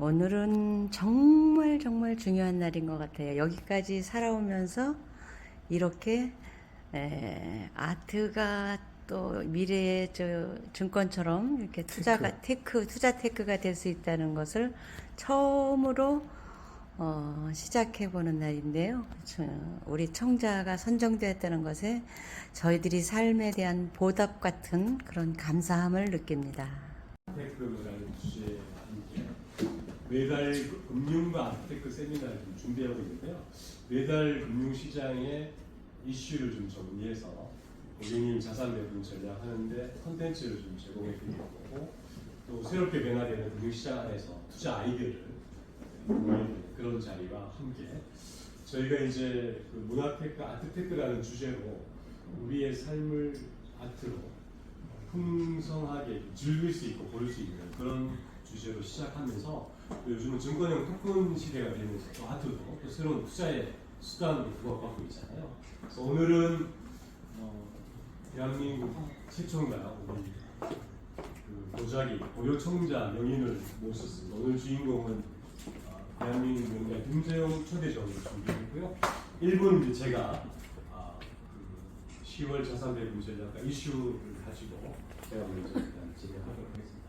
오늘은 정말 정말 중요한 날인 것 같아요. 여기까지 살아오면서 이렇게 아트가 또 미래의 증권처럼 이렇게 투자 테크가 될 수 있다는 것을 처음으로 시작해 보는 날인데요. 우리 청자가 선정되었다는 것에 저희들이 삶에 대한 보답 같은 그런 감사함을 느낍니다. 테크라는 주제에 함께 매달 금융과 아트테크 세미나를 좀 준비하고 있는데요. 매달 금융시장의 이슈를 좀 정리해서 고객님 자산 배분 전략하는데 컨텐츠를 좀 제공해 드리는 거고, 또 새롭게 변화되는 금융시장 안에서 투자 아이디어를 공유해드리는 그런 자리와 함께 저희가 이제 그 문화테크, 아트테크라는 주제로 우리의 삶을 아트로 풍성하게 즐길 수 있고 고를 수 있는 그런 주제로 시작하면서, 요즘은 증권형 토큰 시대가 되면서 또 아트도 또 새로운 투자의 수단으로 부각받고 있잖아요. 그래서 오늘은 대한민국 최초인가 우리 그 도자기 고려청자 명인을 모셨습니다. 오늘 주인공은 대한민국 명인 김세용 초대전을 준비했고요. 1분 이제 제가 그 10월 자산 배분 전략과 이슈를 가지고 제가 먼저 일단 진행하도록 하겠습니다.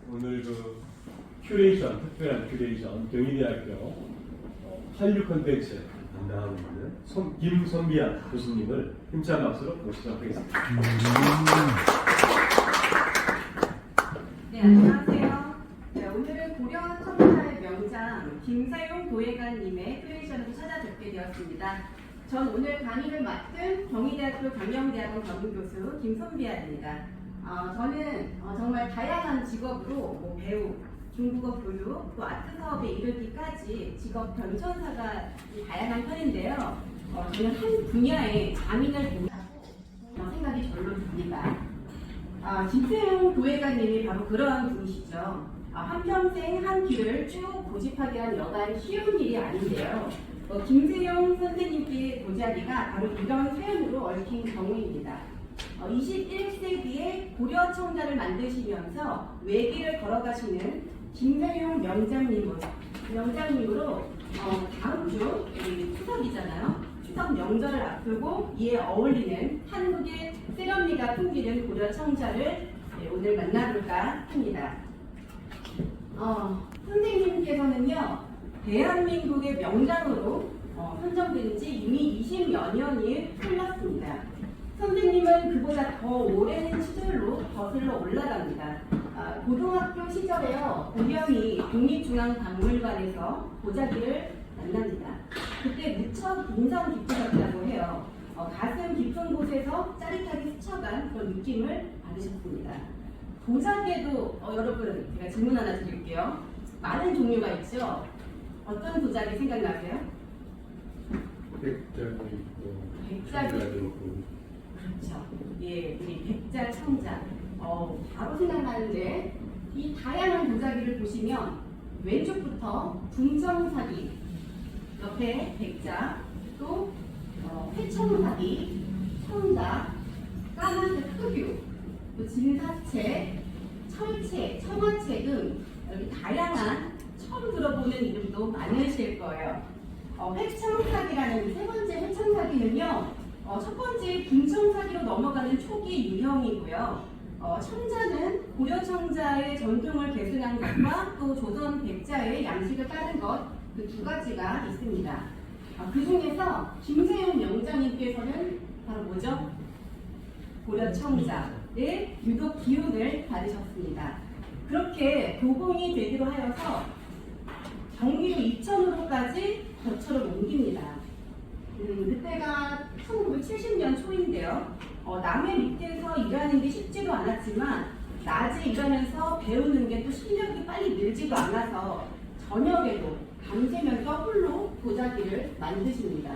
오늘 그 큐레이션, 특별한 큐레이션 경희대학교 한류 컨텐츠 담당하고 있는 김선비아 교수님을 힘찬 박수로 모시도록 하겠습니다. 네, 안녕하세요. 네, 오늘은 고려청자의 명장 김세용 도예관님의 큐레이션으로 찾아뵙게 되었습니다. 전 오늘 강의를 맡은 경희대학교 경영대학원 겸임교수 김선비아입니다. 저는 정말 다양한 직업으로 배우, 중국어 교육, 또 아트 사업에 이르기까지 직업 변천사가 다양한 편인데요. 저는 한 분야에 자민을 보고 생각이 절로 듭니다. 김세용 도예관님이 바로 그런 분이시죠. 한평생 한 길을 쭉 고집하게 한 여간 쉬운 일이 아닌데요. 김세용 선생님께의 도자기가 바로 이런 사연으로 얽힌 경우입니다. 21세기에 고려청자를 만드시면서 외길을 걸어가시는 김세용 명장님으로 다음 주 추석이잖아요. 추석 명절을 앞두고 이에 어울리는 한국의 세련미가 풍기는 고려청자를 오늘 만나볼까 합니다. 선생님께서는요, 대한민국의 명장으로 선정된 지 이미 20여 년이 흘렀습니다. 선생님은 그보다 더 오랜 시절로 거슬러 올라갑니다. 고등학교 시절에요, 우연히 국립중앙박물관에서 도자기를 만납니다. 그때 무척 인상 깊으셨다고 해요. 가슴 깊은 곳에서 짜릿하게 스쳐간 그런 느낌을 받으셨습니다. 도자기에도 여러분, 제가 질문 하나 드릴게요. 많은 종류가 있죠? 어떤 도자기 생각나세요? 백자도 있고, 백자도 있고. 그렇죠. 예, 우리 백자, 청자. 바로 생각나는데, 이 다양한 도자기를 보시면 왼쪽부터 궁정사기, 옆에 백자, 또 회청사기, 청자, 까만색 흑유, 또 진사채, 철채, 청화채 등 이렇게 다양한 처음 들어보는 이름도 많으실 거예요. 회청사기라는 세 번째 회청사기는요, 첫 번째 궁청사기로 넘어가는 초기 유형이고요. 청자는 고려청자의 전통을 계승한 것과 또 조선 백자의 양식을 따른 것, 그 두 가지가 있습니다. 그 중에서 김세용 명장님께서는 바로 뭐죠? 고려청자의 유독 기운을 받으셨습니다. 그렇게 도봉이 되기로 하여서 경기도 이천으로까지 거처를 옮깁니다. 그때가 1970년 초인데요. 남의 밑에서 일하는 게 쉽지도 않았지만 낮에 일하면서 배우는 게 또 실력이 빨리 늘지도 않아서 저녁에도 밤새면서 홀로 도자기를 만드십니다.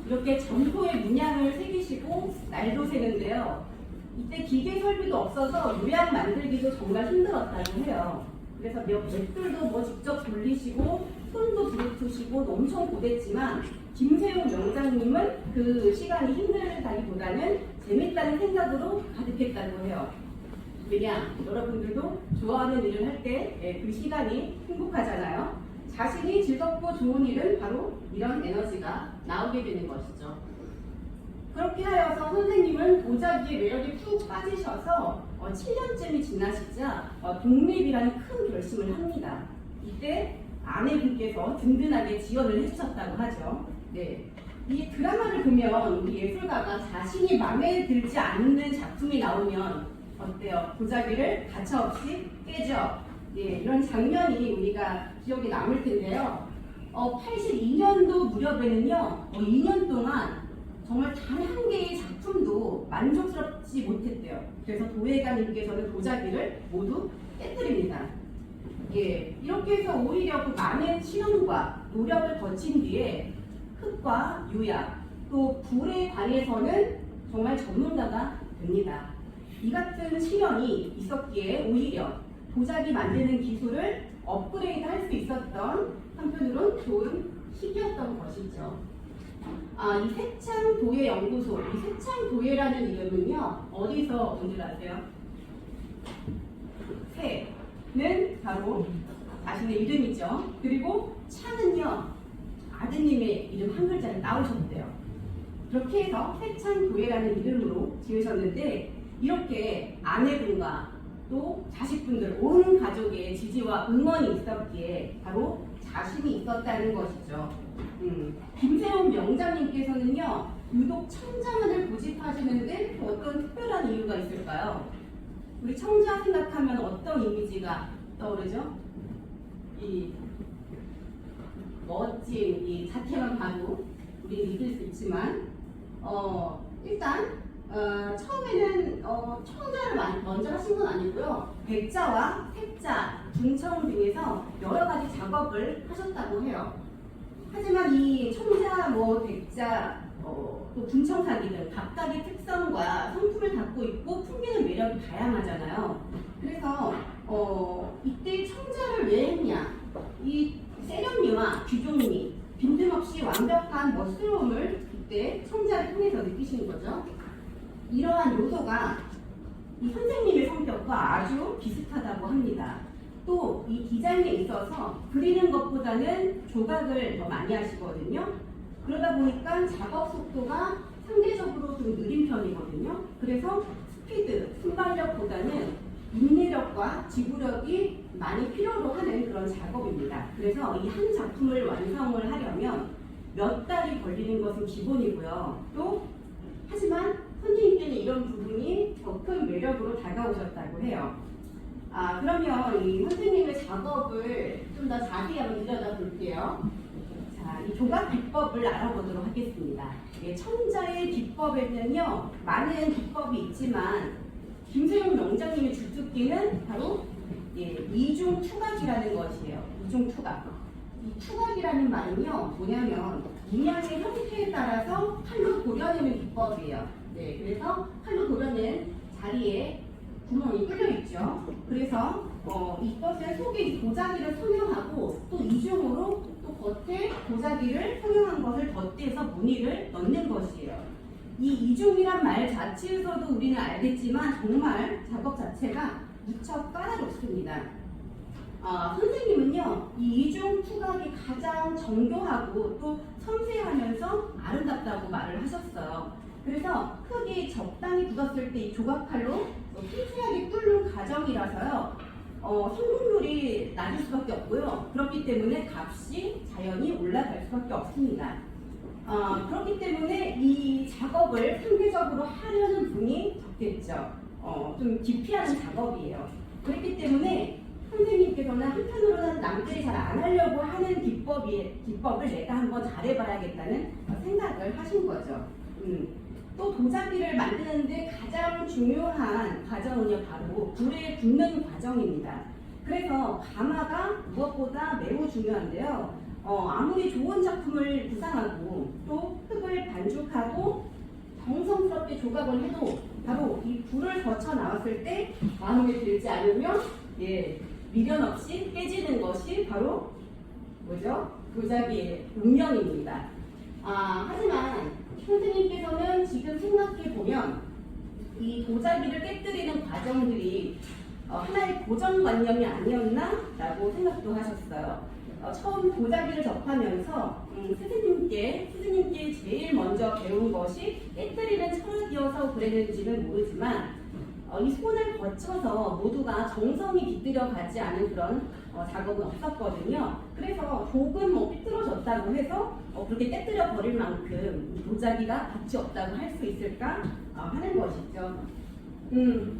이렇게 점토의 문양을 새기시고 날도 새는데요. 이때 기계 설비도 없어서 요약 만들기도 정말 힘들었다고 해요. 그래서 맷돌도 직접 돌리시고 손도 부르트시고 엄청 고됐지만 김세용 명장님은 그 시간이 힘들다기보다는 재밌다는 생각으로 가득했다고 해요. 왜냐? 여러분들도 좋아하는 일을 할 때 그 시간이 행복하잖아요. 자신이 즐겁고 좋은 일은 바로 이런 에너지가 나오게 되는 것이죠. 그렇게 하여서 선생님은 도자기의 매력에 푹 빠지셔서 7년쯤이 지나시자 독립이라는 큰 결심을 합니다. 이때 아내분께서 든든하게 지원을 해주셨다고 하죠. 네. 이 드라마를 보면 우리 예술가가 자신이 마음에 들지 않는 작품이 나오면 어때요? 도자기를 가차없이 깨죠. 예, 이런 장면이 우리가 기억에 남을 텐데요. 82년도 무렵에는요, 2년 동안 정말 단 한 개의 작품도 만족스럽지 못했대요. 그래서 도예가님께서는 도자기를 모두 깨뜨립니다. 예, 이렇게 해서 오히려 그 많은 시련과 노력을 거친 뒤에 흙과 유약, 또 불에 관해서는 정말 전문가가 됩니다. 이 같은 시련이 있었기에 오히려 도자기 만드는 기술을 업그레이드 할 수 있었던 한편으론 좋은 시기였던 것이죠. 이 세창도예연구소, 이 세창도예라는 이름은요, 어디서 온 줄 아세요? 새는 바로 자신의 이름이죠. 그리고 창은요, 아드님의 이름 한 글자를 따오셨대요. 그렇게 해서 세창도예라는 이름으로 지으셨는데, 이렇게 아내분과 또 자식분들, 온 가족의 지지와 응원이 있었기에 바로 자신이 있었다는 것이죠. 김세훈 명장님께서는요, 유독 청자문을 고집하시는데 어떤 특별한 이유가 있을까요? 우리 청자 생각하면 어떤 이미지가 떠오르죠? 이 멋진 이 자태만 봐도 우리 믿을 수 있지만, 일단 처음에는 청자를 먼저 하신 건 아니고요. 백자와 색자, 중청 등에서 여러 가지 작업을 하셨다고 해요. 하지만 이 청자, 백자, 또 군청사기 등 각각의 특성과 성품을 갖고 있고 풍기는 매력이 다양하잖아요. 그래서 이때 청자를 왜 했냐? 이 세련미와 귀종미, 빈틈없이 완벽한 멋스러움을 이때 청자를 통해서 느끼시는 거죠. 이러한 요소가 이 선생님의 성격과 아주 비슷하다고 합니다. 또 이 디자인에 있어서 그리는 것보다는 조각을 더 많이 하시거든요. 그러다 보니까 작업 속도가 상대적으로 좀 느린 편이거든요. 그래서 스피드, 순발력보다는 인내력과 지구력이 많이 필요로 하는 그런 작업입니다. 그래서 이 한 작품을 완성을 하려면 몇 달이 걸리는 것은 기본이고요. 또 하지만 선생님께는 이런 부분이 더 큰 매력으로 다가오셨다고 해요. 그러면 이 선생님의 작업을 좀 더 자세히 한번 들여다볼게요. 자, 이 조각 기법을 알아보도록 하겠습니다. 청자의 기법에는요, 많은 기법이 있지만 김세용 명장님의 주특기는 바로 이중 투각이라는 것이에요. 이중 투각. 이 투각이라는 말은요, 뭐냐면 문양의 형태에 따라서 칼로 도려내는 기법이에요. 네, 그래서 칼로 도려낸 자리에 구멍이 뚫려 있죠. 그래서 이것의 속에 도자기를 성형하고 또 이중으로 또 겉에 도자기를 성형한 것을 덧대서 무늬를 넣는 것이에요. 이 이중이란 말 자체에서도 우리는 알겠지만 정말 작업 자체가 무척 까다롭습니다. 선생님은요, 이 이중 투각이 가장 정교하고 또 섬세하면서 아름답다고 말을 하셨어요. 그래서 흙이 적당히 굳었을 때 이 조각칼로 세세하게 뚫는 과정이라서요, 성공률이 낮을 수밖에 없고요. 그렇기 때문에 값이 자연히 올라갈 수밖에 없습니다. 그렇기 때문에 이 작업을 상대적으로 하려는 분이 적겠죠. 좀 기피하는 작업이에요. 그렇기 때문에 선생님께서는 한편으로는 남들이 잘 안 하려고 하는 기법을 내가 한번 잘해봐야겠다는 생각을 하신 거죠. 또 도자기를 만드는데 가장 중요한 과정은요, 바로 불에 굽는 과정입니다. 그래서 가마가 무엇보다 매우 중요한데요. 아무리 좋은 작품을 구상하고 또 흙을 반죽하고 정성스럽게 조각을 해도 바로 이 불을 거쳐 나왔을 때 마음에 들지 않으면 미련 없이 깨지는 것이 바로 뭐죠? 도자기의 운명입니다. 하지만 선생님께서는 지금 생각해 보면 이 도자기를 깨뜨리는 과정들이 하나의 고정관념이 아니었나라고 생각도 하셨어요. 처음 도자기를 접하면서 스승님께 제일 먼저 배운 것이 깨뜨리는 철학이어서 그랬는지는 모르지만 이 손을 거쳐서 모두가 정성이 깃들여 가지 않은 그런 작업은 없었거든요. 그래서 조금 삐뚤어졌다고 해서 그렇게 깨뜨려 버릴 만큼 도자기가 가치 없다고 할 수 있을까 하는 것이죠.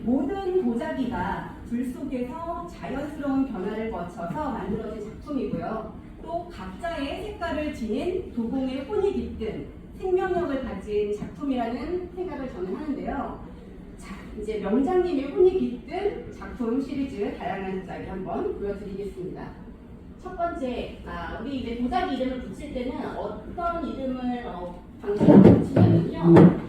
모든 도자기가 불 속에서 자연스러운 변화를 거쳐서 만들어진 작품이고요. 또 각자의 색깔을 지닌 도공의 혼이 깃든 생명력을 가진 작품이라는 생각을 저는 하는데요. 자, 이제 명장님의 혼이 깃든 작품 시리즈 다양한 도자기 한번 보여드리겠습니다. 첫 번째, 우리 이제 도자기 이름을 붙일 때는 어떤 이름을 방식으로 붙이냐면요.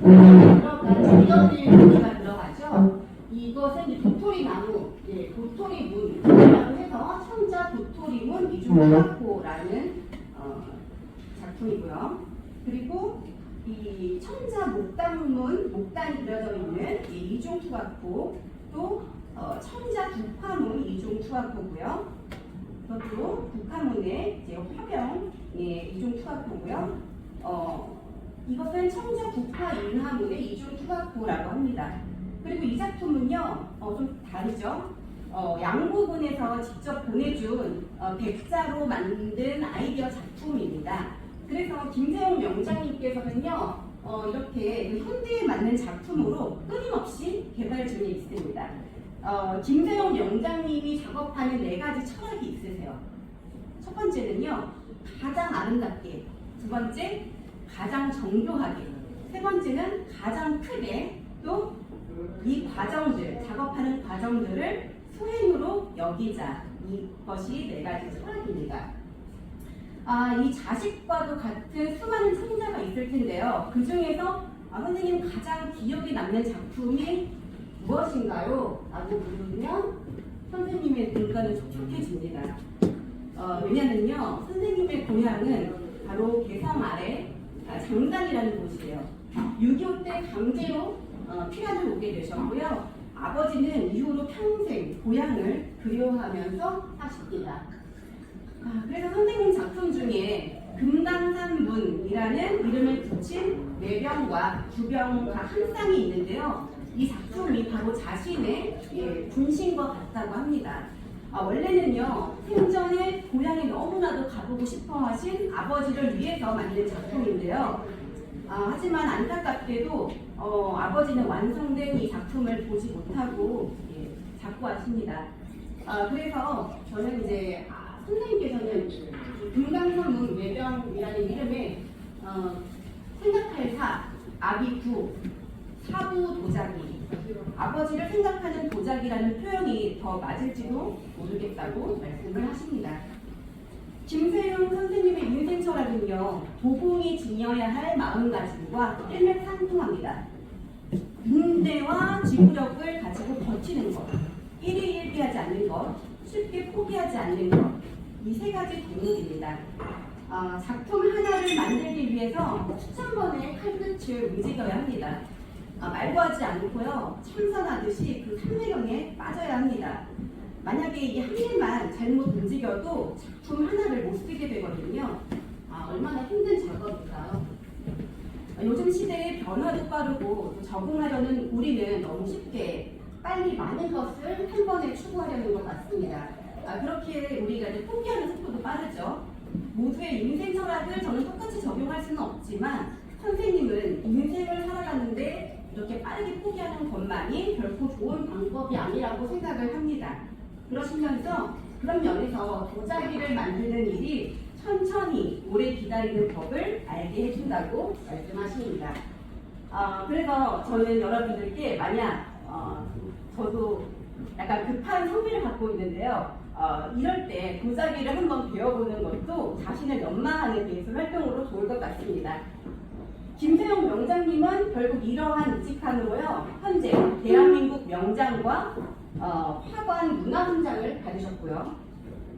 이런 의미가 들어가죠. 이것은 이제 도토리 나무, 도토리 문이라고 해서 청자 도토리문 이중투학호라는 작품이고요. 그리고 이 청자 목단이 그려져 있는 이 이중투학호, 또 청자 북화문 이중투학호고요. 그것도 북화문의 이제 화병 이중투학호고요. 이것은 청자 북화 인화문의 이중투학호라고 합니다. 그리고 이 작품은요, 좀 다르죠. 양고군에서 직접 보내준 백자로 만든 아이디어 작품입니다. 그래서 김세용 명장님께서는요, 이렇게 현대에 맞는 작품으로 끊임없이 개발 중에 있습니다. 김세용 명장님이 작업하는 4가지 철학이 있으세요. 첫 번째는요, 가장 아름답게, 두 번째, 가장 정교하게, 세 번째는 가장 크게, 또 이 과정들, 작업하는 과정들을 소행으로 여기자. 이것이 4가지 철학입니다. 이 자식과도 같은 수많은 창자가 있을 텐데요. 그 중에서 선생님 가장 기억에 남는 작품이 무엇인가요? 라고 물으면 선생님의 눈가는 촉촉해집니다. 왜냐면요, 선생님의 고향은 바로 개성 아래 장단이라는 곳이에요. 6.25 때 강제로 피난을 오게 되셨고요. 아버지는 이후로 평생 고향을 그리워하면서 사십니다. 그래서 선생님 작품 중에 금강산문이라는 이름을 붙인 매병과 주병과 한 쌍이 있는데요. 이 작품이 바로 자신의 분신과 같다고 합니다. 원래는요, 생전에 고향에 너무나도 가보고 싶어 하신 아버지를 위해서 만든 작품인데요. 하지만 안타깝게도 아버지는 완성된 이 작품을 보지 못하고 작고하십니다. 그래서 저는 이제 선생님께서는 금강산문 외병이라는 이름에 생각할 사, 아비구, 사부 도자기, 아버지를 생각하는 도자기라는 표현이 더 맞을지도 모르겠다고 말씀을 하십니다. 김세용 선생님의 인생 철학은요, 도공이 지녀야 할 마음가짐과 일맥상통합니다. 인내와 지구력을 가지고 버티는 것, 일희일비하지 않는 것, 쉽게 포기하지 않는 것, 이 3가지 덕목입니다. 작품 하나를 만들기 위해서 수천 번의 칼끝을 움직여야 합니다. 말도 하지 않고요, 참선하듯이 그 삼매경에 빠져야 합니다. 만약에 이 한 개만 잘못 움직여도 작품 하나를 못 쓰게 되거든요. 얼마나 힘든 작업일까요? 요즘 시대의 변화도 빠르고 적응하려는 우리는 너무 쉽게 빨리 많은 것을 한 번에 추구하려는 것 같습니다. 그렇게 우리가 이제 포기하는 속도도 빠르죠. 모두의 인생 철학을 저는 똑같이 적용할 수는 없지만 선생님은 인생을 살아가는데 이렇게 빠르게 포기하는 것만이 결코 좋은 방법이 아니라고 생각을 합니다. 그러시면서 그런 면에서 도자기를 만드는 일이 천천히 오래 기다리는 법을 알게 해준다고 말씀하십니다. 그래서 저는 여러분들께 만약 저도 약간 급한 성비를 갖고 있는데요. 이럴 때 도자기를 한번 배워보는 것도 자신을 연마하는 예술 활동으로 좋을 것 같습니다. 김세용 명장님은 결국 이러한 이직함으로요, 현재 대한민국 명장과 화관 문화훈장을 받으셨고요.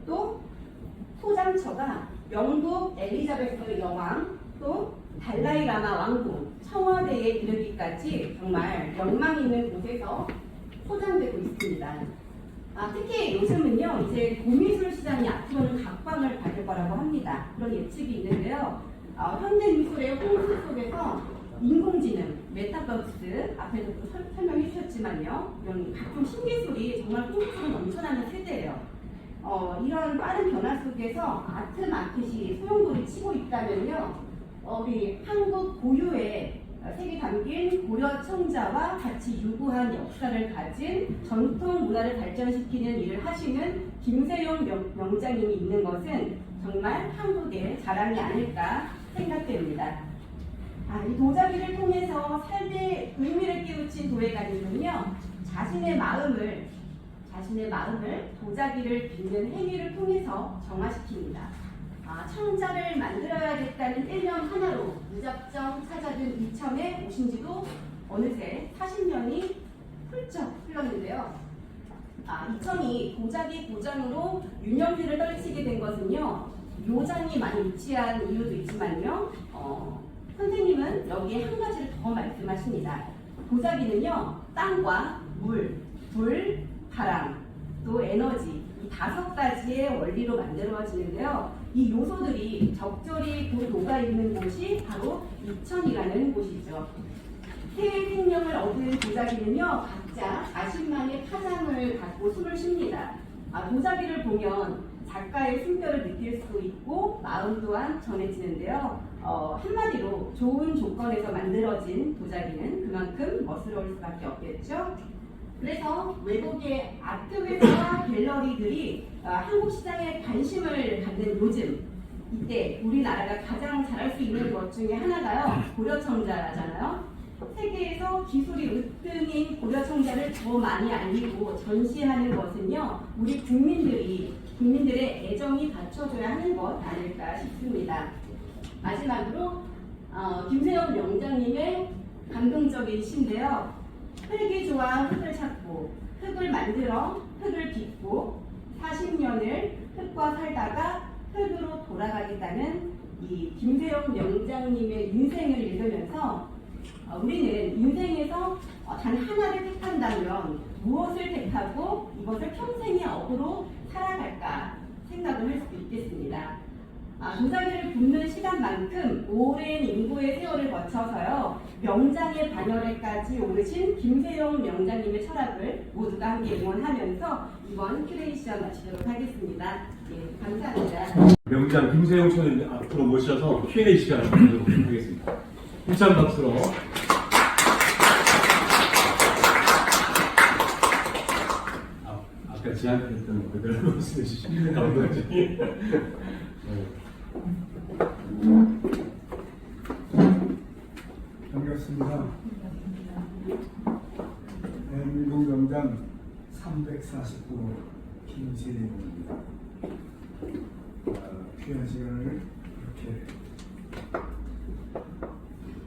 또 소장처가 영국 엘리자베스 여왕, 또 달라이라마 왕궁, 청와대에 이르기까지 정말 명망 있는 곳에서 소장되고 있습니다. 특히 요즘은요, 이제 고미술 시장이 앞으로는 각광을 받을 거라고 합니다. 그런 예측이 있는데요. 현대미술의 홍수 속에서 인공지능, 메타버스, 앞에서도 설명해 주셨지만요, 이런 각종 신기술이 정말 홍수로 넘쳐나는 세대예요. 이런 빠른 변화 속에서 아트 마켓이 소용돌이 치고 있다면요, 우리 한국 고유의 색이 담긴 고려 청자와 같이 유구한 역사를 가진 전통 문화를 발전시키는 일을 하시는 김세용 명장님이 있는 것은 정말 한국의 자랑이 아닐까 생각됩니다. 이 도자기를 통해서 삶의 의미를 깨우친 도예가님은요, 자신의 마음을 도자기를 빚는 행위를 통해서 정화시킵니다. 청자를 만들어야겠다는 일념 하나로 무작정 찾아든 이천에 오신 지도 어느새 40년이 훌쩍 흘렀는데요. 이천이 도자기 고장으로 유명세를 떨치게 된 것은요, 묘장이 많이 위치한 이유도 있지만요, 선생님은 여기에 한 가지를 더 말씀하십니다. 도자기는요, 땅과 물, 불, 바람, 또 에너지, 이 5가지의 원리로 만들어지는데요. 이 요소들이 적절히 녹아있는 곳이 바로 이천이라는 곳이죠. 새의 생명을 얻은 도자기는요, 각자 자신만의 파장을 갖고 숨을 쉽니다. 도자기를 보면 작가의 숨결을 느낄 수 있고 마음 또한 전해지는데요. 한마디로 좋은 조건에서 만들어진 도자기는 그만큼 멋스러울 수밖에 없겠죠. 그래서 외국의 아트회사와 갤러리들이 한국 시장에 관심을 갖는 요즘, 이때 우리나라가 가장 잘할 수 있는 것 중에 하나가요, 고려청자잖아요. 세계에서 기술이 으뜸인 고려청자를 더 많이 알리고 전시하는 것은요, 우리 국민들의 애정이 받쳐줘야 하는 것 아닐까 싶습니다. 마지막으로 김세용 명장님의 감동적인 시인데요. 흙이 좋아 흙을 찾고, 흙을 만들어 흙을 빚고, 40년을 흙과 살다가 흙으로 돌아가겠다는 이 김세용 명장님의 인생을 읽으면서 우리는 인생에서 단 하나를 택한다면 무엇을 택하고 이것을 평생의 업으로 살아갈까 생각을 할 수도 있겠습니다. 도자기를 굽는 시간만큼 오랜 인고의 세월을 거쳐서요, 명장의 반열에까지 오르신 김세용 명장님의 철학을 모두가 함께 응원하면서 이번 큐레이션 마치도록 하겠습니다. 예, 감사합니다. 명장 김세용 선생님 앞으로 모셔서 Q&A 시간을 갖도록 하겠습니다. 힘찬 박수로. 아까 제안했던 그대로 말씀해 주시면 감사하지. 반갑습니다. 대한민국 명장 349호 김세용입니다. 귀한 시간을 이렇게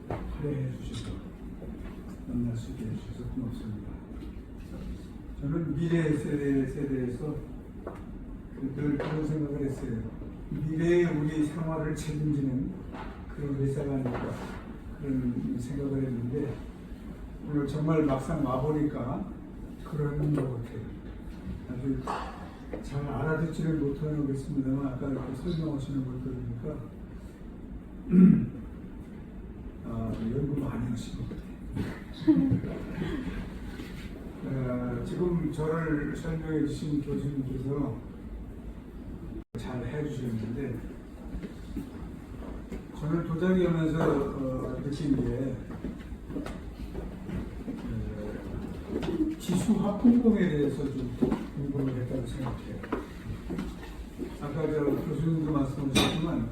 할애해 주셔서 만날 수 있게 해주셔서 고맙습니다. 저는 미래 세대에서 늘 그런 생각을 했어요. 미래의 우리 생활을 책임지는 그런 회사가 아닐까 그런 생각을 했는데 오늘 정말 막상 와보니까 그런 것 같아요. 아주 잘 알아듣지를 못하는 것 같습니다만 아까 이렇게 설명하시는 걸 들으니까 연구 많이 하신 것 같아요. 지금 저를 설명해 주신 교수님께서 잘 해주셨는데 저는 도자기 하면서 느낀 게 기수화풍공에 대해서 좀 공부를 했다고 생각해요. 아까 교수님도 말씀하셨지만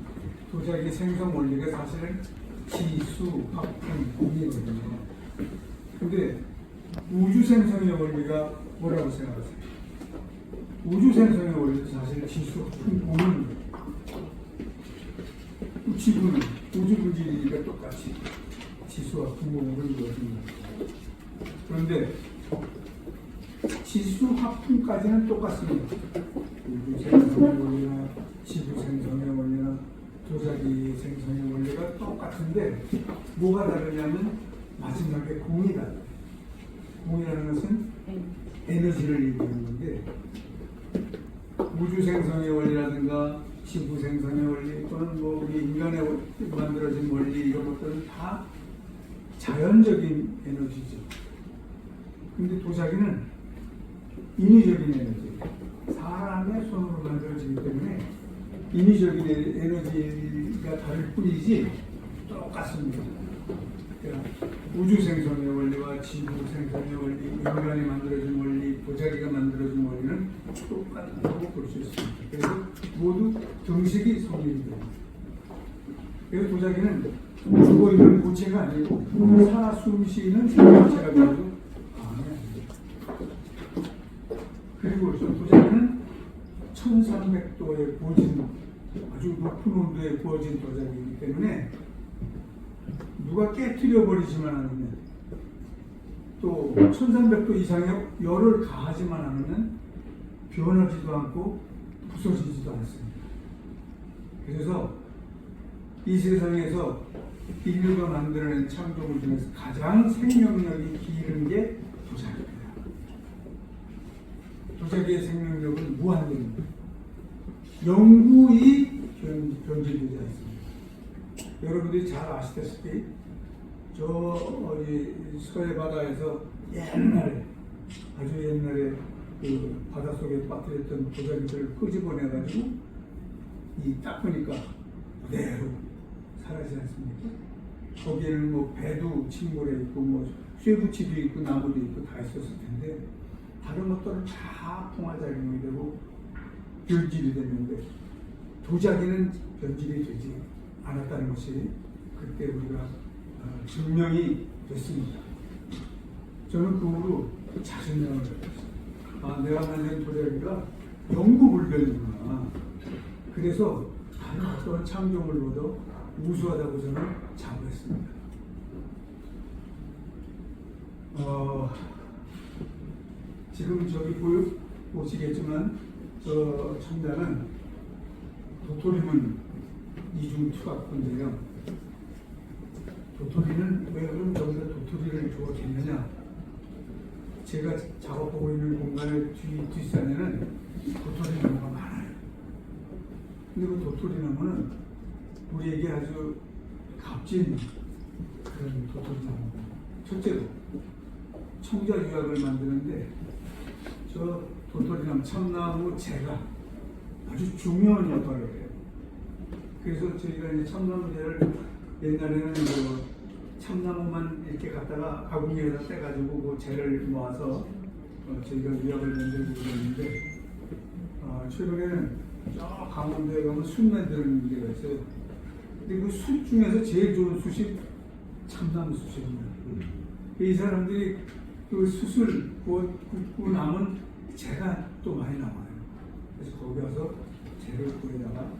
도자기 생성 원리가 사실은 기수화풍공이거든요. 근데 우주 생성의 원리가 뭐라고 생각하세요? 우주 생성의 원리도 사실 기수화풍공은 지구는 우주 분질이니까 똑같이 지수화풍공을 이루어집니다. 그런데 지수화풍까지는 똑같습니다. 우주 생성의 원리나 지구 생성의 원리나 도자기 생성의 원리가 똑같은데 뭐가 다르냐면 마지막에 공이다. 공이라는 것은 에너지를 얘기하는 건데 우주 생성의 원리라든가 지구 생성의 원리 또는 뭐 우리 인간의 만들어진 원리 이런 것들은 다 자연적인 에너지죠. 근데 도자기는 인위적인 에너지, 사람의 손으로 만들어지기 때문에 인위적인 에너지가 다를 뿐이지 똑같습니다. 그러니까 우주 생성의 원리와 지구 생성의 원리, 인간이 만들어진 원리, 도자기가 만들어진 원리는 똑같다고 볼 수 있습니다. 그래서 모두 등식이 성립이 됩니다. 그래서 도자기는 죽어 있는 고체가 아니고 살아 숨쉬는 생명체가 되어도 그리고 도자기는 1300도에 구워진 아주 높은 온도에 구워진 도자기이기 때문에 누가 깨뜨려 버리지만 않으면 또 1300도 이상의 열을 가하지만 않으면 변하지도 않고 부서지지도 않습니다. 그래서 이 세상에서 인류가 만들어낸 창조물 중에서 가장 생명력이 길은 게 도자기입니다. 도자기의 생명력은 무한대입니다. 영구히 변질되지 않습니다. 여러분들이 잘 아시다시피 저 어디 서해 바다에서 옛날에 아주 옛날에 그 바닷속에 빠뜨렸던 도자기들을 끄집어내가지고 이 닦으니까 그대로 사라지지 않습니까? 거기에는 뭐 배도 침몰해 있고 뭐 쇠붙이도 있고 나무도 있고 다 있었을 텐데 다른 것들은 다 풍화작용이 되고 변질이 됐는데 도자기는 변질이 되지 않았다는 것이 그때 우리가 증명이 됐습니다. 저는 그 후로 자신감을 가졌어요. 아, 내가 만든 도자기가 영구불변이구나. 그래서 다른 어떤 창조물보다 우수하다고 저는 자부했습니다. 지금 저기 보시겠지만 저 청자는 도토리문 이중 투각인데요. 도토리는 왜 그럼 여기다 도토리를 주었겠느냐? 제가 작업하고 있는 공간의 뒷산에는 도토리 나무가 많아요. 근데 그 도토리 나무는 우리에게 아주 값진 그런 도토리 나무입니다. 첫째로 청자 유약을 만드는데 저 도토리나무 참나무 재가 아주 중요한 역할을 해요. 그래서 저희가 이제 참나무재를 옛날에는 그 참나무만 이렇게 갖다가 가공기에다 떼가지고 그 재를 모아서 저희가 유약을 만들고 그랬는데 최근에는 저 강원도에 가면 숯 만드는 데가 있어요. 근데 그 숯 중에서 제일 좋은 숯이 참나무 숯입니다. 이 사람들이 그 숯을 굽고 남은 재가 또 많이 나와요. 그래서 거기 가서 재를 구해다가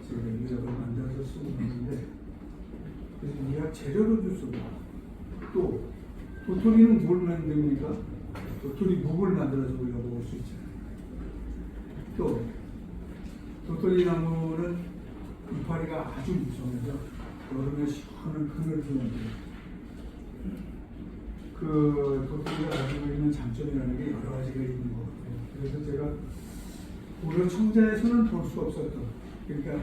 제가 유약을 만들어서 쓰고 있는데 그래서 유약 재료로도 쓰고 또 도토리는 뭘 만듭니까? 도토리 묵을 만들어서 우리가 먹을 수 있잖아요. 또 도토리 나무는 이파리가 아주 무성해서 여름에 시원한 그늘을 만들어요. 그 도토리가 가지고 있는 장점이라는 게 여러 가지가 있는 것 같아요. 그래서 제가 고려 청자에서는 볼 수 없었던, 그러니까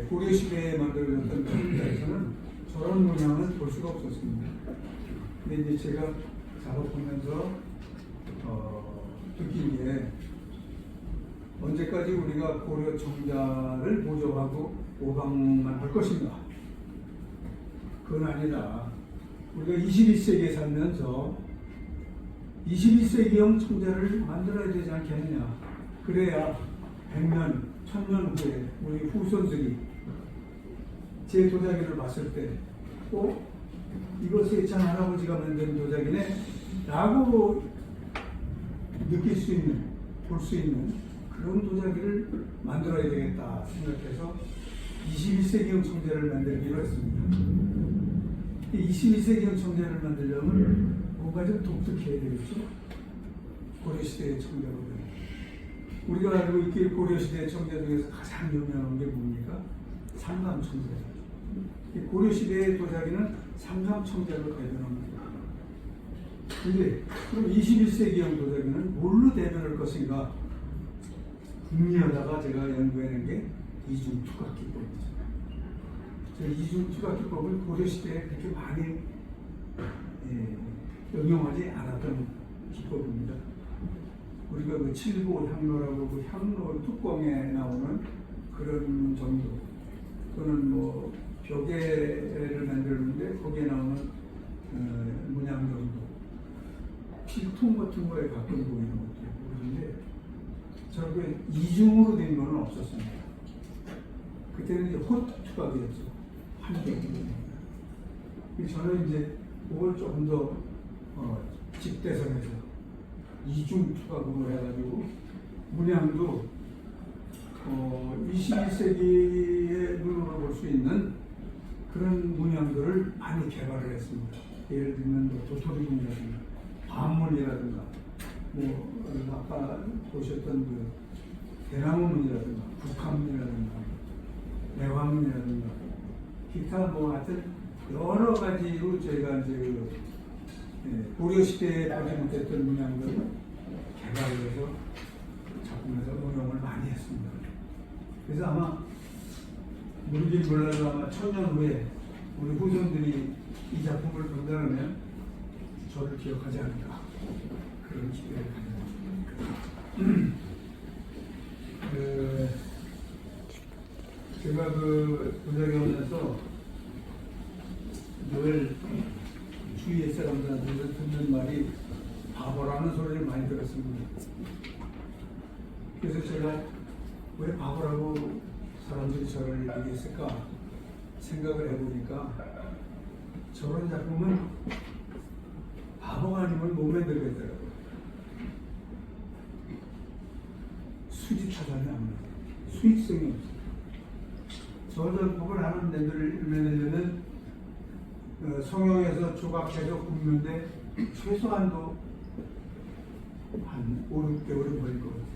고려 시대에 만들어졌던 청자에서는 저런 모양은 볼 수가 없었습니다. 근데 이제 제가 작업하면서 느낀 게 언제까지 우리가 고려 청자를 보존하고 보강만 할 것인가? 그건 아니다. 우리가 21세기에 살면서 21세기형 청자를 만들어야 되지 않겠느냐. 그래야 100년, 1000년 후에 우리 후손들이 제 도자기를 봤을 때 이것이 참 할아버지가 만든 도자기네 라고 느낄 수 있는, 볼 수 있는 그런 도자기를 만들어야 되겠다 생각해서 21세기형 청자를 만들기로 했습니다. 21세기형 청자를 만들려면 뭔가 좀 독특해야 되겠죠. 고려시대의 청자보다 우리가 알고 있기에 고려시대의 청자 중에서 가장 유명한 게 뭡니까? 삼삼청자죠. 고려시대의 도자기는 삼삼청자로 대변합니다. 근데 그럼 21세기형 도자기는 뭘로 대변할 것인가 궁리하다가 제가 연구해낸 게 이중투각기법이죠. 이중투각기법을 고려시대에 그렇게 많이 응용하지 않았던 기법입니다. 우리가 그 칠보향로라고 그 향로 뚜껑에 나오는 그런 정도, 또는 뭐 벽에를 만들었는데 거기에 나오는 문양 정도, 필통 같은 거에 가끔 보이는 것도 그런데 저렇게 이중으로 된 거는 없었습니다. 그때는 이제 호투각이었죠. 한 개입니다. 저는 이제 그걸 조금 더 집대성해서 이중 투각으로 해가지고 문양도 21세기의 눈으로 볼 수 있는 그런 문양들을 많이 개발을 했습니다. 예를 들면 뭐 도토리문이라든가 반문이라든가 뭐 아까 보셨던 그 대나무문이라든가 북한문이라든가 대화문이라든가 기타 뭐 하여튼 여러 가지로 저희가 이제 고려 시대에 보지 못했던 문양들을 개발을 해서 작품에서 응용을 많이 했습니다. 그래서 아마 모르긴 몰라도 아마 1000년 후에 우리 후손들이 이 작품을 본다면 저를 기억하지 않을까 그런 기대를 가져봅니다. 제가 그 도자기 하면서 늘 주위의 사람들한테 듣는 말이 바보라는 소리를 많이 들었습니다. 그래서 제가 왜 바보라고 사람들이 저를 얘기했을까 생각을 해보니까 저런 작품은 바보가 아니면 못 만들겠더라고요. 수지타산이 안 나요. 수익성이 없어요. 저 작품을 하는 내들은 성형에서 조각해서 굽는데 최소한도 한 5, 6개월은 걸릴 것 같아요.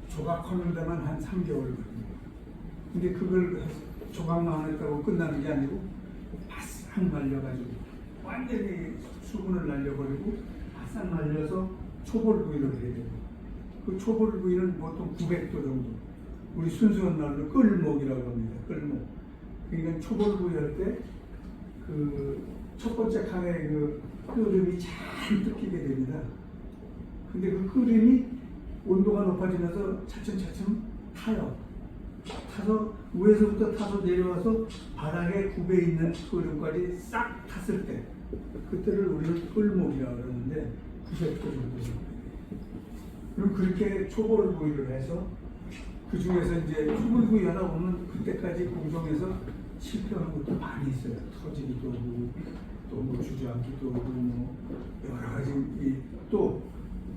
조각하는 데만 한 3개월 걸립니다. 근데 그걸 조각만 했다고 끝나는 게 아니고 바싹 말려가지고 완전히 수분을 날려버리고 바싹 말려서 초벌 부위를 해야 돼요. 그 초벌 부위는 보통 900도 정도. 우리 순수한 말로 끌목이라고 합니다. 끌목. 그러니까 초벌 부위 할 때 그 첫 번째 칸에 그 끓음이 잘 뜯기게 됩니다. 근데 그 끓음이 온도가 높아지면서 차츰차츰 타요. 타서 위에서부터 타서 내려와서 바닥에 굽에 있는 끓음까지 싹 탔을 때 그때를 우리는 끌목이라고 그러는데 900도 정도. 그럼 그렇게 초벌 부위를 해서 그 중에서 이제 초벌 부위 하다 보면 그때까지 공정에서 실패하는 것도 많이 있어요. 터지기도 하고 또 뭐 주저앉기도 하고 뭐 여러 가지. 또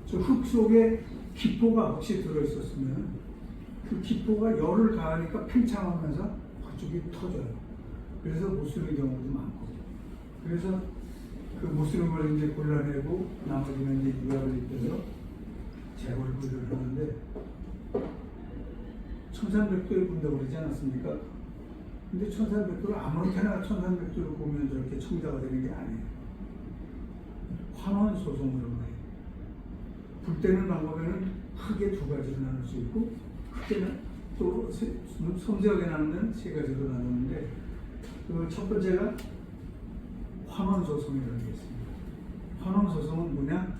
저 흙 속에 기포가 혹시 들어있었으면 그 기포가 열을 가하니까 팽창하면서 그쪽이 터져요. 그래서 못 쓰는 경우도 많고. 그래서 그 못 쓰는 걸 이제 골라내고 나머지는 이제 유학을 입혀서 재활부를 하는데 1300도에 군다고 그러지 않았습니까? 근데 1300도를 아무렇게나 1300도를 보면 저렇게 청자가 되는 게 아니에요. 환원 소송으로 해요. 불 때는 방법에는 크게 두 가지로 나눌 수 있고 크게는 또 섬세하게 나누면 세 가지로 나누는데 그 첫 번째가 환원 소송이라는 게 있습니다. 환원 소송은 뭐냐?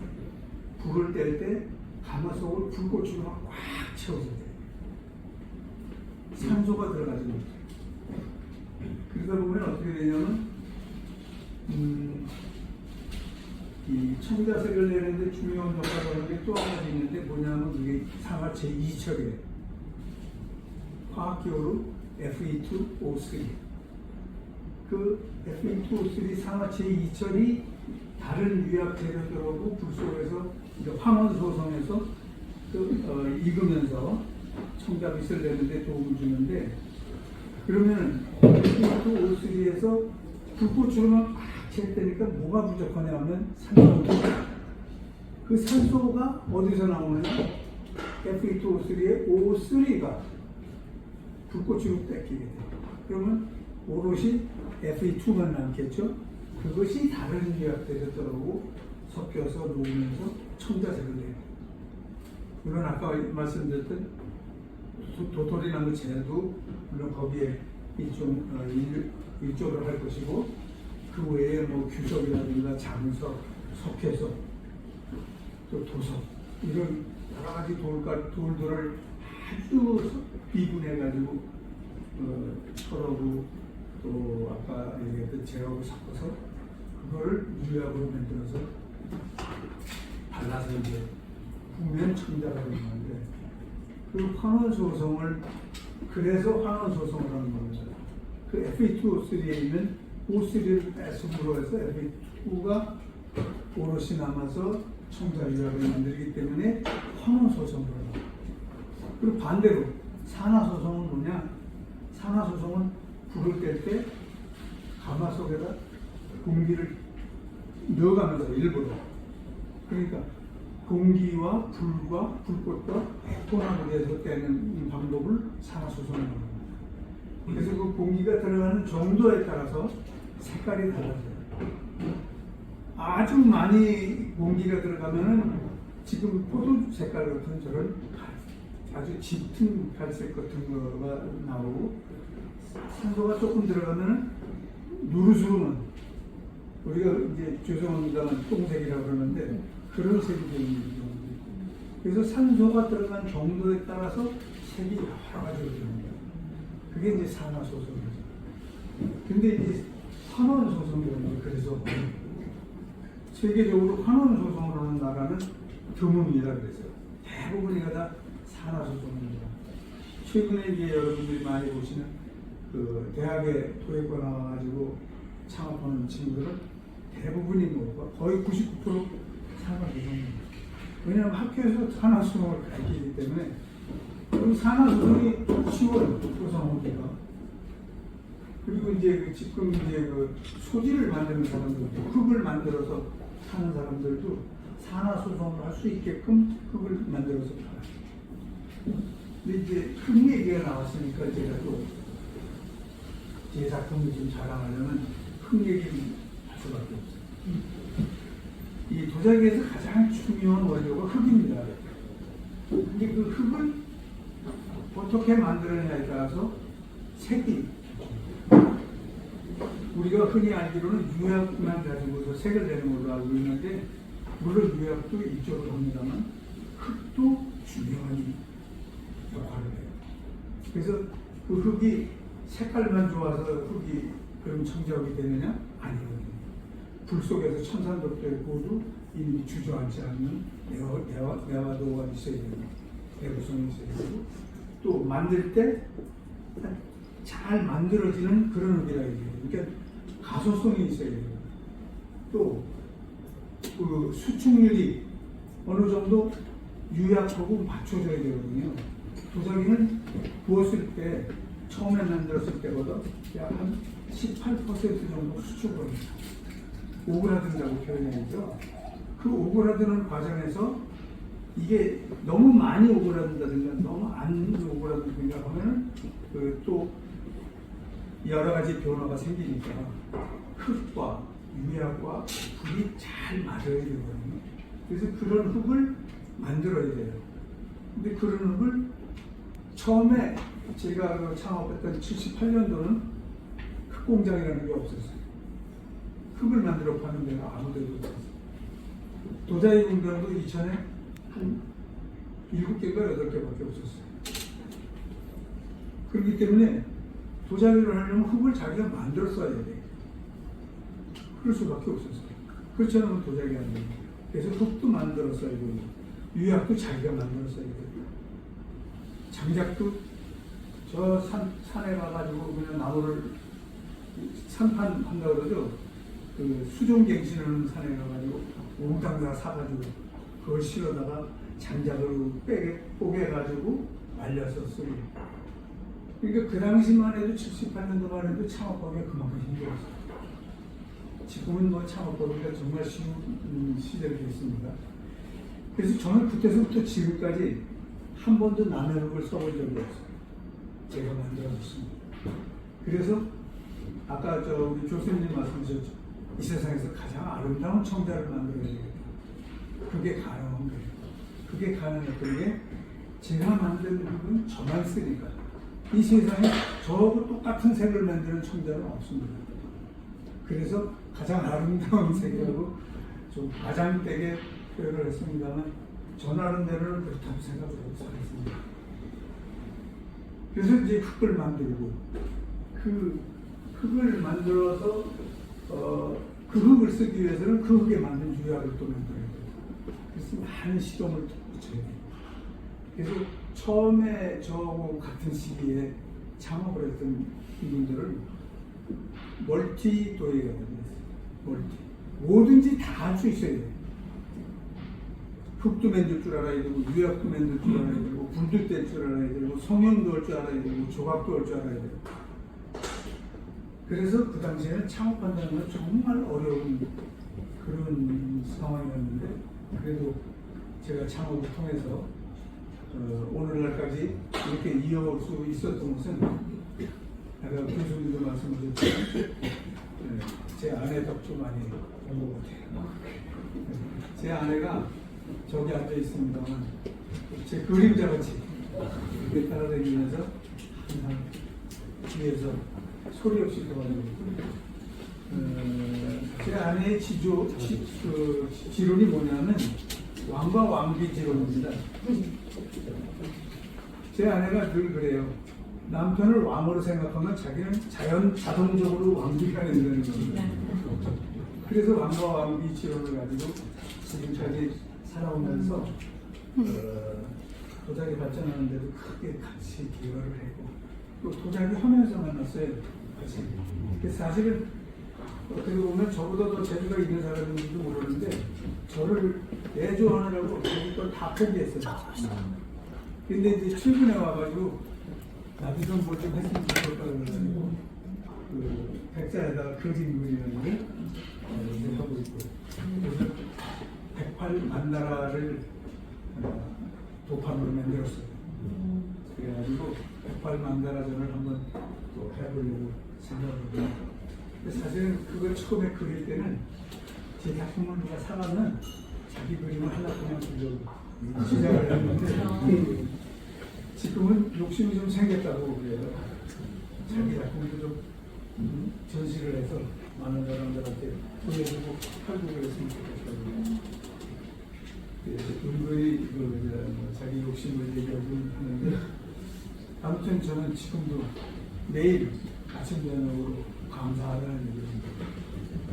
불을 뗄 때 가마 속을 불꽃으로 꽉 채워줘야 돼요. 산소가 들어가지 못해요. 그러다 보면 어떻게 되냐면 이 청자색을 내는데 중요한 역할을 하는 게 또 한 가지 있는데 뭐냐면 이게 상하 제2처리예요. 화학기호로 Fe2O3. 그 Fe2O3 상하 제2처리 다른 유약 재료들하고 불 속에서 환원 소성에서 익으면서 청자빛을 내는데 도움을 주는데 그러면 Fe2O3에서 불꽃으로만 꽉 채울 때니까 뭐가 부족하냐면 산소입니다. 그 산소가 어디서 나오느냐? Fe2O3의 O3가 불꽃으로 뺏기게 돼요. 그러면 오롯이 Fe2만 남겠죠. 그것이 다른 유약들에 들어오고 섞여서 녹으면서 첨자색을 내요. 물론 아까 말씀드렸던 도토리나무 재도 물론 거기에 일조를 할 것이고, 그 외에 뭐 규석이라든가 장석, 석회석, 또 도석, 이런 여러 가지 돌들을 아주 비분해가지고 철하고 또 아까 얘기했던 재하고 섞어서 그거를 유약으로 만들어서 발라서 이제 후면 첨자가 되는 건데, 그 환원소성을 그래서 환원소성을 하는 겁니다. 그 Fe2O3에 있는 O3를 빼서 해서 Fe2가 오롯이 남아서 첨자 유약을 만들기 때문에 환원소성을 합니다. 그리고 반대로 산화소성은 뭐냐? 산화소성은 불을 뗄 때 가마 속에다 공기를 넣어가면서 일부러, 그러니까 공기와 불과 불꽃과 혼합을 해서 떼는 이 방법을 산화소성이라고 합니다. 그래서 그 공기가 들어가는 정도에 따라서 색깔이 달라져요. 아주 많이 공기가 들어가면은 지금 포도 색깔 같은 저런 아주 짙은 갈색 같은 거가 나오고, 산소가 조금 들어가면은 누르스름한, 우리가 이제 죄송합니다만 똥색이라고 그러는데 그런 색이 되는 경우도 있고, 그래서 산소가 들어간 정도에 따라서 색이 여러 가지로 됩니다. 그게 이제 산화소성이죠. 근데 이제 환원소성이라는 게, 그래서 세계적으로 환원소성을 하는 나라는 드뭅니다. 그래서 대부분이가 다 산화소성입니다. 최근에 이제 여러분들이 많이 보시는 그 대학에 도예과 나와가지고 창업하는 친구들은 대부분이 뭐 거의 99% 산화소성입니다. 왜냐하면 학교에서 산화소성을 가르치기 때문에 그 산화소성이 쉬워요, 소성하기가. 그리고 이제 지금 이제 그 소지를 만드는 사람들도, 흙을 만들어서 하는 사람들도 산화소성을 할 수 있게끔 흙을 만들어서 팔아요. 근데 이제 흙 얘기가 나왔으니까 제가 또 제 작품을 좀 자랑하려면 흙 얘기를 할 수밖에 없어요. 이 도자기에서 가장 중요한 원료가 흙입니다. 근데 그 흙을 어떻게 만들어내냐에 따라서 색이, 우리가 흔히 알기로는 유약만 가지고서 색을 내는 걸로 알고 있는데, 물론 유약도 일조를 합니다만 흙도 중요한 역할을 해요. 그래서 그 흙이 색깔만 좋아서 흙이 그럼 청자흙이 되느냐? 아니거든요. 불 속에서 천산덕도의 고도 이미 주저앉지 않는 내화도가 있어야 되고, 내구성이 있어야 되고, 또 만들 때 잘 만들어지는 그런 흙이라 얘기해요. 그러니까 가소성이 있어야 돼요. 또 그 수축률이 어느 정도 유약하고 맞춰져야 되거든요. 도자기는 부었을 때, 처음에 만들었을 때보다 약 한 18% 정도 수축을 합니다. 오그라든다고 표현해야죠. 그 오그라드는 과정에서 이게 너무 많이 오그라든다든가 너무 안 오그라든가 하면 또 여러 가지 변화가 생기니까 흙과 유약과 불이 잘 맞아야 되거든요. 그래서 그런 흙을 만들어야 돼요. 근데 그런 흙을 처음에 제가 창업했던 78년도는 흙공장이라는 게 없었어요. 흙을 만들어 파는 데가 아무 데도 없었어요. 도자기 공장도 이천에 한 7개가 8개밖에 없었어요. 그렇기 때문에 도자기를 하려면 흙을 자기가 만들어 써야 돼요. 그럴 수밖에 없었어요. 그렇지 않으면 도자기가 안 돼요. 그래서 흙도 만들어 써야 되고, 유약도 자기가 만들어 써야 되고, 장작도 저 산에 가가지고 그냥 나무를 산판 한다고 그러죠. 그 수종갱신하는 산에 가가지고 몽땅 다 사가지고 그걸 실어다가 장작으로 뽀개가지고 말려서 쓰고. 그러니까 그 당시만 해도 78년도만 해도 창업하기가 그만큼 힘들었어요. 지금은 뭐 창업하기가 정말 쉬운 시절이 됐습니다. 그래서 저는 그때서부터 지금까지 한 번도 남의 흙을 써본 적이 없어요. 제가 만들어줬습니다. 그래서 아까 우리 교수님 말씀하셨죠. 이 세상에서 가장 아름다운 청자를 만들어야 되겠다. 그게 가능한 거예요. 그게 가능했던 게 제가 만든 부분 저만 쓰니까 이 세상에 저하고 똑같은 색을 만드는 청자는 없습니다. 그래서 가장 아름다운 색이라고 좀 과장되게 표현을 했습니다만 저 나름대로는 그렇다고 생각을 하고 살았습니다. 그래서 이제 흙을 만들고 그 흙을 만들어서 그 흙을 쓰기 위해서는 그 흙에 맞는 유약을 또 만들어야 돼요. 그래서 많은 시동을 붙여야 돼요. 그래서 처음에 저하고 같은 시기에 창업을 했던 분들은 멀티 도예가 됐어요. 멀티. 뭐든지 다 할 수 있어야 돼요. 흙도 만들 줄 알아야 되고, 유약도 만들 줄 알아야 되고, 불도 뗄 줄 알아야 되고, 성형도 할 줄 알아야 되고, 조각도 할 줄 알아야 되고. 그래서 그 당시에는 창업한다는 건 정말 어려운 그런 상황이었는데, 그래도 제가 창업을 통해서 오늘날까지 이렇게 이어올 수 있었던 것은 아까 교수님도 말씀하셨지만 제 아내 덕도 많이 온 것 같아요. 제 아내가 저기 앉아 있습니다만 제 그림자같이 이렇게 따라다니면서 항상 뒤에서 소리 없이 도와주고 제 아내의 지론이 뭐냐면 왕과 왕비 지론입니다. 제 아내가 늘 그래요. 남편을 왕으로 생각하면 자기는 자동적으로 왕비가 된다는 겁니다. 그래서 왕과 왕비 지론을 가지고 지금까지 살아오면서 도자기 발전하는데도 크게 같이 기여를 했고 또 도자기 하면서 만났어요. 같이. 사실은 어떻게 보면 저보다 더 재주가 있는 사람인지도 모르는데 저를 내조하느라고 자기 걸 다 포기했어요. 근데 이제 출근해 와가지고 나도 좀 뭘 좀 했으면 좋겠다 그래가지고 그 백자에다가 그림 그리는 걸 하고 있고 그래서 108만나라를 도판으로 만들었어요. 그래가지고 108만나라전을 한번 또 해보려고 생각을 합니다. 사실은 그걸 처음에 그릴 때는 제 작품을 누가 사가면 자기 그림을 하려고 그냥 그려고 시작을 했는데 지금은 욕심이 좀 생겼다고 그래요. 자기 작품도 좀 전시를 해서 많은 사람들한테 보여주고 팔고 그랬으면 좋겠다고. 은근히 자기 욕심을 얘기하고 하는데 아무튼 저는 지금도 매일 아침 저녁으로 감사하다는 얘기입니다.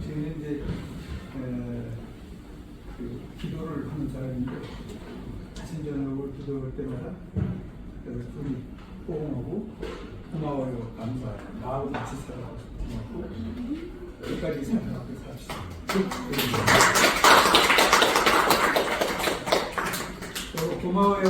저는 이제 기도를 하는 사람인데 아침 저녁으로 기도할 때마다 둘이 호응하고 고마워요, 감사해요, 나하고 같이 살아가고 고맙고 끝까지 살아가고 삽시다. 고마워요.